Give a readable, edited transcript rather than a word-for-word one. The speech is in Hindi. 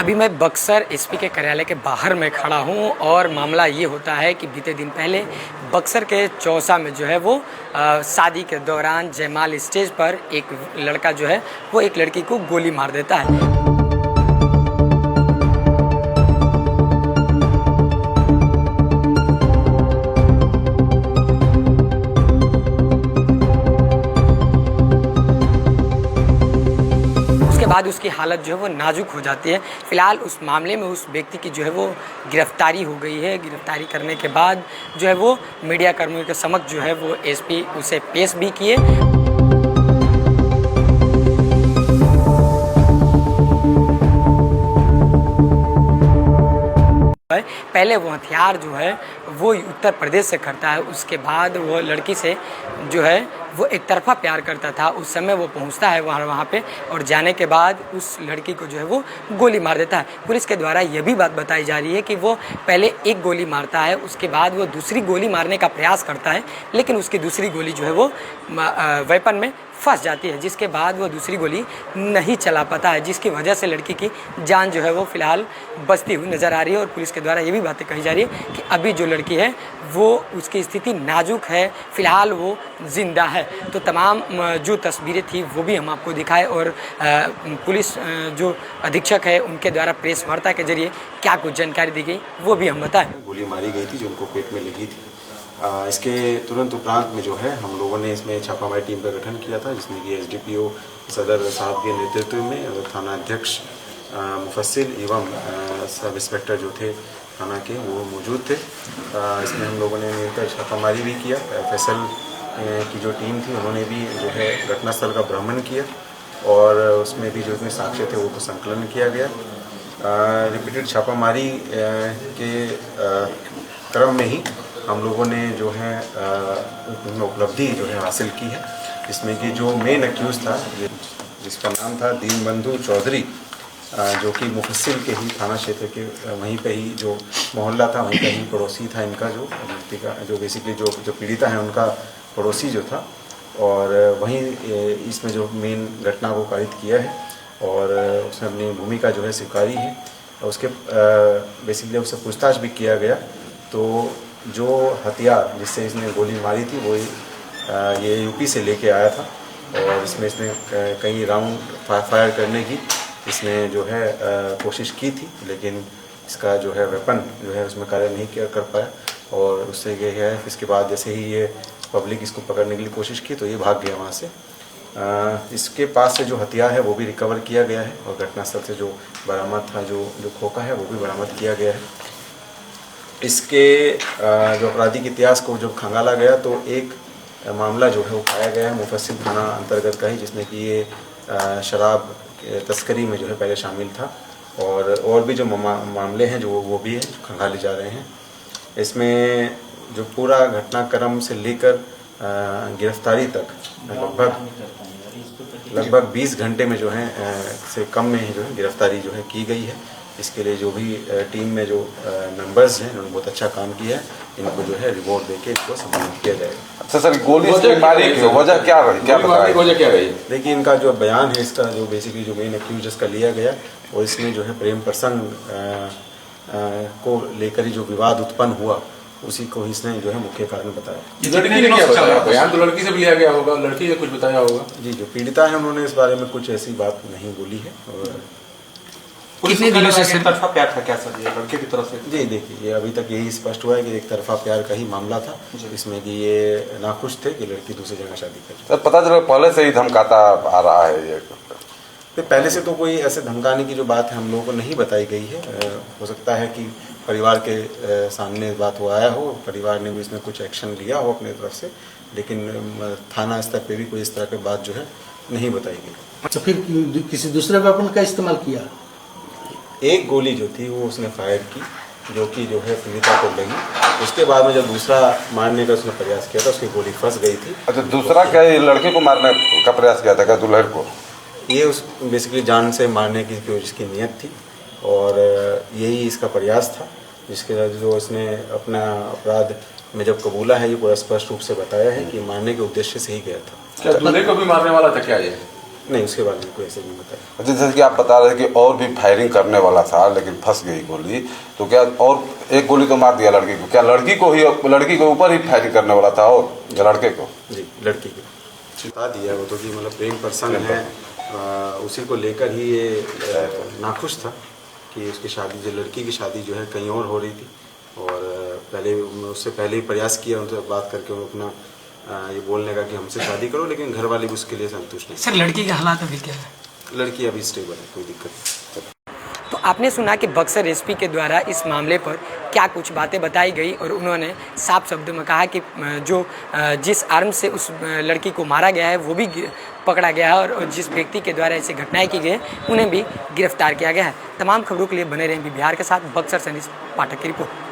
अभी मैं बक्सर एसपी के कार्यालय के बाहर में खड़ा हूं और मामला ये होता है कि बीते दिन पहले बक्सर के चौसा में जो है वो शादी के दौरान जयमाल स्टेज पर एक लड़का जो है वो एक लड़की को गोली मार देता है। बाद उसकी हालत जो है वो नाजुक हो जाती है। फिलहाल उस मामले में उस व्यक्ति की जो है वो गिरफ्तारी हो गई है। गिरफ्तारी करने के बाद जो है वो मीडिया कर्मियों के समक्ष जो है वो एसपी उसे पेश भी किए। पहले वो हथियार जो है वो उत्तर प्रदेश से करता है, उसके बाद वो लड़की से जो है वो एक तरफा प्यार करता था। उस समय वो पहुंचता है वहाँ पे और जाने के बाद उस लड़की को जो है वो गोली मार देता है। पुलिस के द्वारा ये भी बात बताई जा रही है कि वो पहले एक गोली मारता है, उसके बाद वो दूसरी गोली मारने का प्रयास करता है, लेकिन उसकी दूसरी गोली जो है वो वेपन में फंस जाती है, जिसके बाद वो दूसरी गोली नहीं चला पाता है, जिसकी वजह से लड़की की जान जो है वो फिलहाल बचती हुई नज़र आ रही है। और पुलिस के द्वारा ये भी बातें कही जा रही है कि अभी जो लड़की है वो उसकी स्थिति नाजुक है, फिलहाल वो जिंदा है। तो तमाम जो तस्वीरें थी वो भी हम आपको दिखाए और पुलिस जो अधीक्षक है उनके द्वारा प्रेस वार्ता के जरिए क्या कुछ जानकारी दी गई वो भी हम बताएं। गोली मारी गई थी जो उनको पेट में लगी थी। इसके तुरंत उपरांत में जो है हम लोगों ने इसमें छापामारी टीम का गठन किया था, जिसमें कि एसडीपीओ सदर साहब के नेतृत्व में और थाना अध्यक्ष मुफस्सिल एवं सब इंस्पेक्टर जो थे थाना के वो मौजूद थे। इसमें हम लोगों ने मिलकर छापामारी भी किया। एफएसएल की जो टीम थी उन्होंने भी जो है घटनास्थल का भ्रमण किया और उसमें भी जो इतने साक्ष्य थे वो संकलन किया गया। रिपीटेड छापामारी के क्रम में ही हम लोगों ने जो है उपलब्धि जो है हासिल की है, जिसमें कि जो मेन एक्यूज था जिसका नाम था दीनबंधु चौधरी, जो कि मुफस्सिल के ही थाना क्षेत्र के वहीं पे ही जो मोहल्ला था वहीं पे ही पड़ोसी था इनका, जो बेसिकली जो पीड़िता है उनका पड़ोसी जो था, और वहीं इसमें जो मेन घटना को कारित किया है और उसने अपनी भूमिका जो है स्वीकारी है। उसके बेसिकली उससे पूछताछ भी किया गया तो जो हथियार जिससे इसने गोली मारी थी वो ये यूपी से लेके आया था और इसमें इसने कई राउंड फायर करने की इसने जो है कोशिश की थी, लेकिन इसका जो है वेपन जो है उसमें कार्य नहीं कर पाया और उससे ये है इसके बाद जैसे ही ये पब्लिक इसको पकड़ने के लिए कोशिश की तो ये भाग गया वहाँ से। इसके पास से जो हथियार है वो भी रिकवर किया गया है और घटनास्थल से जो बरामद था जो खोखा है वो भी बरामद किया गया है। इसके जो आपराधिक इतिहास को जब खंगाला गया तो एक मामला जो है वो पाया गया है मुफस्सिल थाना अंतर्गत का ही, जिसमें कि ये शराब तस्करी में जो है पहले शामिल था और भी जो मामले हैं जो वो भी है खंगाले जा रहे हैं। इसमें जो पूरा घटनाक्रम से लेकर गिरफ्तारी तक लगभग 20 घंटे में जो है से कम में ही जो है गिरफ्तारी जो है की गई है। इसके लिए जो भी टीम में जो मेंबर्स हैं उन्होंने बहुत अच्छा काम किया है, इनको जो है रिवॉर्ड देके इनको सम्मानित किया जाएगा। अच्छा सर, गोली मारी वजह क्या रही? देखिए इनका जो बयान है इसका जो बेसिकली जो मेन एक्यूज इसका लिया गया और इसमें जो है प्रेम प्रसंग को लेकर ही जो विवाद उत्पन्न हुआ उसी को इसने जो है मुख्य कारण बताया। लड़की ने क्या बताया? बयान तो लड़की से भी लिया गया होगा, लड़की ने कुछ बताया होगा? जी, जो पीड़िता है उन्होंने इस बारे में कुछ ऐसी बात नहीं बोली है। और कितने दिनों से तरफा प्यार था क्या सर ये लड़के की तरफ से? जी देखिए, ये अभी तक यही स्पष्ट हुआ है कि एक तरफा प्यार का ही मामला था, इसमें कि ये नाखुश थे कि लड़की दूसरी जगह शादी कर। सर पता चला पहले से ही धमकाता आ रहा है ये? तो पहले से तो कोई ऐसे धमकाने की जो बात है हम लोगों को नहीं बताई गई है। हो सकता है कि परिवार के सामने बात हो आया हो, परिवार ने भी इसमें कुछ एक्शन लिया हो अपने तरफ से, लेकिन थाना स्तर पे भी कोई इस तरह की बात जो है नहीं बताई गई। अच्छा, फिर किसी दूसरे वेपन का इस्तेमाल किया? एक गोली जो थी वो उसने फायर की जो कि जो है पीड़िता को लगी। उसके बाद में जब दूसरा मारने का उसने प्रयास किया था उसकी गोली फंस गई थी। अच्छा, दूसरा क्या लड़के को मारने का प्रयास किया था क्या दुल्हन को? ये उस बेसिकली जान से मारने की जिसकी नीयत थी और यही इसका प्रयास था, जिसके जो इसने अपना अपराध में जब कबूला है ये पूरा स्पष्ट रूप से बताया है कि मारने के उद्देश्य से ही गया था। क्या दूल्हे को भी मारने वाला था क्या ये? नहीं, उसके बाद कोई ऐसे नहीं बताया। जैसे कि आप बता रहे कि और भी फायरिंग करने वाला था लेकिन फंस गई गोली, तो क्या और एक गोली तो मार दिया लड़की को, क्या लड़की के ऊपर ही फायरिंग करने वाला था और लड़के को? जी, लड़की को बता दिया वो तो कि मतलब प्रेम पर्सन है, उसी को लेकर ही ये नाखुश था कि उसकी शादी, जो लड़की की शादी जो है कहीं और हो रही थी, और पहले उससे पहले ही प्रयास किया उनसे बात करके वो अपना ये बोलने का कि हमसे शादी करो, लेकिन घर वाले भी उसके लिए संतुष्ट नहीं। सर लड़की के हालात अभी क्या है? लड़की अभी स्टेबल है, कोई दिक्कत नहीं। तो आपने सुना कि बक्सर एसपी के द्वारा इस मामले पर क्या कुछ बातें बताई गई, और उन्होंने साफ शब्दों में कहा कि जो जिस आर्म से उस लड़की को मारा गया है वो भी पकड़ा गया है, और जिस व्यक्ति के द्वारा ऐसी घटनाएं की गई उन्हें भी गिरफ्तार किया गया है। तमाम खबरों के लिए बने रहें बिहार के साथ। बक्सर से अनीस पाठक की रिपोर्ट।